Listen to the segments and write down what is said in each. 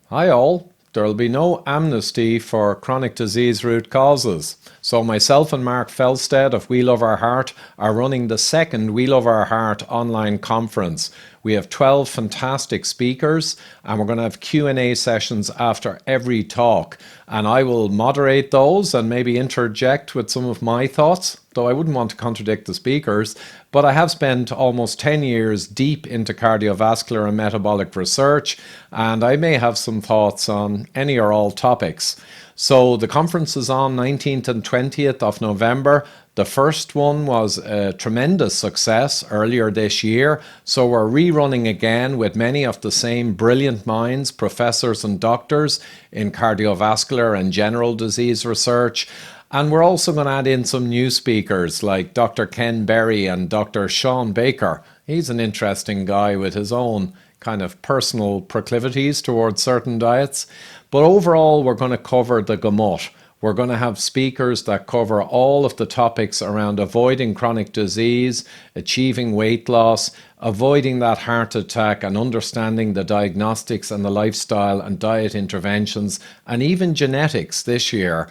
Hi all. There'll be no amnesty for chronic disease root causes. So myself and Mark Felstead of We Love Our Heart are running the second We Love Our Heart online conference. We have 12 fantastic speakers and we're going to have Q&A sessions after every talk. And I will moderate those and maybe interject with some of my thoughts, though I wouldn't want to contradict the speakers. But I have spent almost 10 years deep into cardiovascular and metabolic research, and I may have some thoughts on any or all topics. So the conference is on 19th and 20th of November. The first one was a tremendous success earlier this year, so we're rerunning again with many of the same brilliant minds, professors and doctors in cardiovascular and general disease research. And we're also going to add in some new speakers like Dr. Ken Berry and Dr. Sean Baker. He's an interesting guy with his own kind of personal proclivities towards certain diets. But overall, we're going to cover the gamut. We're going to have speakers that cover all of the topics around avoiding chronic disease, achieving weight loss, avoiding that heart attack, and understanding the diagnostics and the lifestyle and diet interventions, and even genetics this year.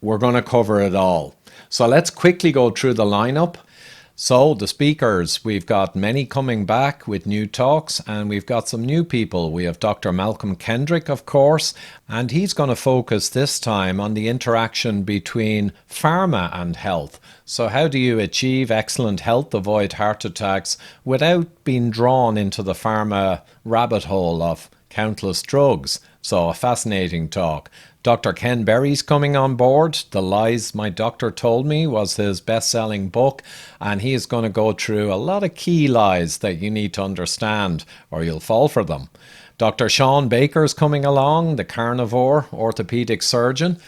We're going to cover it all. So let's quickly go through the lineup. So the speakers, we've got many coming back with new talks, and we've got some new people. We have Dr. Malcolm Kendrick, of course, and he's going to focus this time on the interaction between pharma and health. So how do you achieve excellent health, avoid heart attacks without being drawn into the pharma rabbit hole of countless drugs? So a fascinating talk. Dr. Ken Berry's coming on board. The Lies My Doctor Told Me was his best-selling book, and he is going to go through a lot of key lies that you need to understand or you'll fall for them. Dr. Sean Baker's coming along, the carnivore orthopedic surgeon,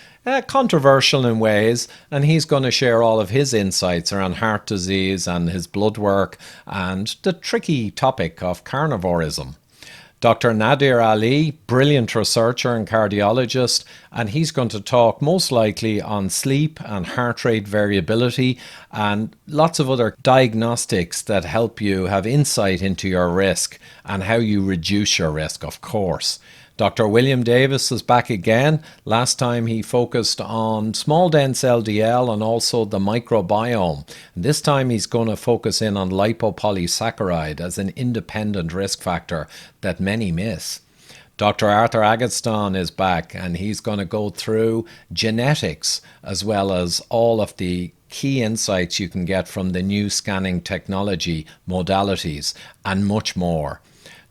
controversial in ways, and he's going to share all of his insights around heart disease and his blood work and the tricky topic of carnivorism. Dr. Nadir Ali, brilliant researcher and cardiologist, and he's going to talk most likely on sleep and heart rate variability and lots of other diagnostics that help you have insight into your risk and how you reduce your risk, of course. Dr. William Davis is back again. Last time he focused on small dense LDL and also the microbiome. This time he's going to focus in on lipopolysaccharide as an independent risk factor that many miss. Dr. Arthur Agatston is back, and he's going to go through genetics as well as all of the key insights you can get from the new scanning technology modalities and much more.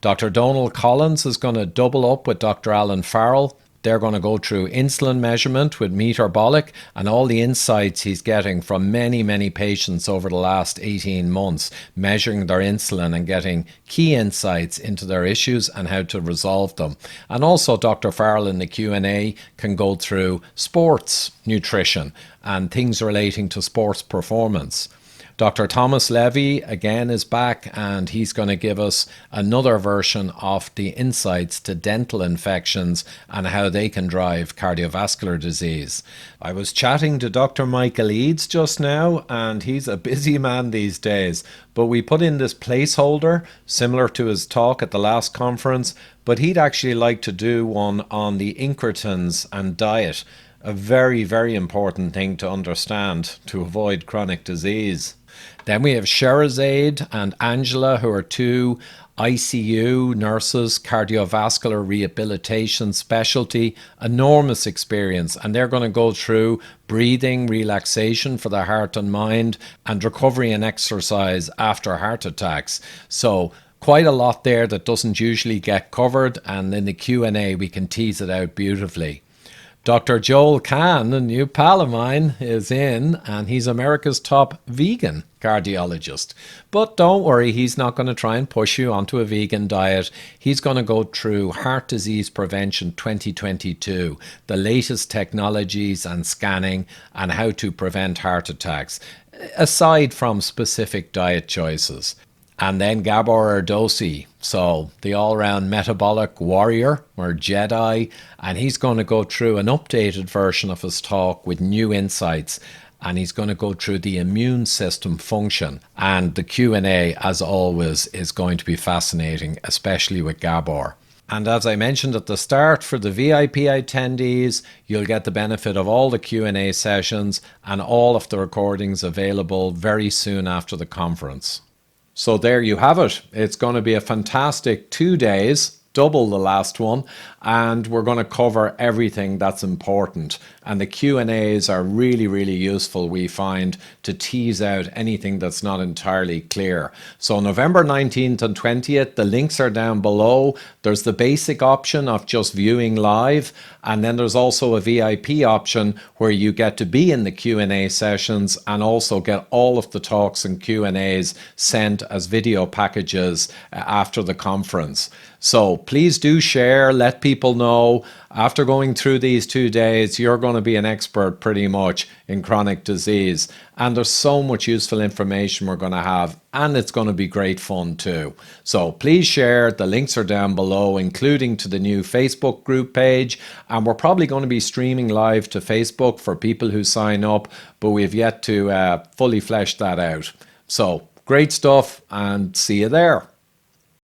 Dr. Donald Collins is going to double up with Dr. Alan Farrell. They're going to go through insulin measurement with Metabolic and all the insights he's getting from many, many patients over the last 18 months, measuring their insulin and getting key insights into their issues and how to resolve them. And also Dr. Farrell in the Q&A can go through sports nutrition and things relating to sports performance. Dr. Thomas Levy again is back, and he's going to give us another version of the insights to dental infections and how they can drive cardiovascular disease. I was chatting to Dr. Michael Eads just now, and he's a busy man these days, but we put in this placeholder similar to his talk at the last conference, but he'd actually like to do one on the incretins and diet, a very, very important thing to understand to avoid chronic disease. Then we have Sherazade and Angela, who are two ICU nurses, cardiovascular rehabilitation specialty, enormous experience, and they're going to go through breathing, relaxation for the heart and mind, and recovery and exercise after heart attacks. So quite a lot there that doesn't usually get covered, and in the Q&A we can tease it out beautifully. Dr. Joel Kahn, a new pal of mine, is in, and he's America's top vegan cardiologist. But don't worry, he's not going to try and push you onto a vegan diet. He's going to go through Heart Disease Prevention 2022, the latest technologies and scanning and how to prevent heart attacks, aside from specific diet choices. And then Gabor Erdosi, so the all-round metabolic warrior or Jedi, and he's going to go through an updated version of his talk with new insights, and he's going to go through the immune system function. And the Q&A, as always, is going to be fascinating, especially with Gabor. And as I mentioned at the start, for the VIP attendees, you'll get the benefit of all the Q&A sessions and all of the recordings available very soon after the conference. So there you have it. It's going to be a fantastic 2 days, double the last one, and we're going to cover everything that's important. And the Q&As are really, really useful, we find, to tease out anything that's not entirely clear. So November 19th and 20th, the links are down below. There's the basic option of just viewing live, and then there's also a VIP option where you get to be in the Q&A sessions and also get all of the talks and Q&As sent as video packages after the conference. So please do share, let people know. After going through these 2 days, you're going to be an expert pretty much in chronic disease. And there's so much useful information we're going to have, and it's going to be great fun too. So please share. The links are down below, including to the new Facebook group page. And we're probably going to be streaming live to Facebook for people who sign up, but we've yet to fully flesh that out. So great stuff, and see you there.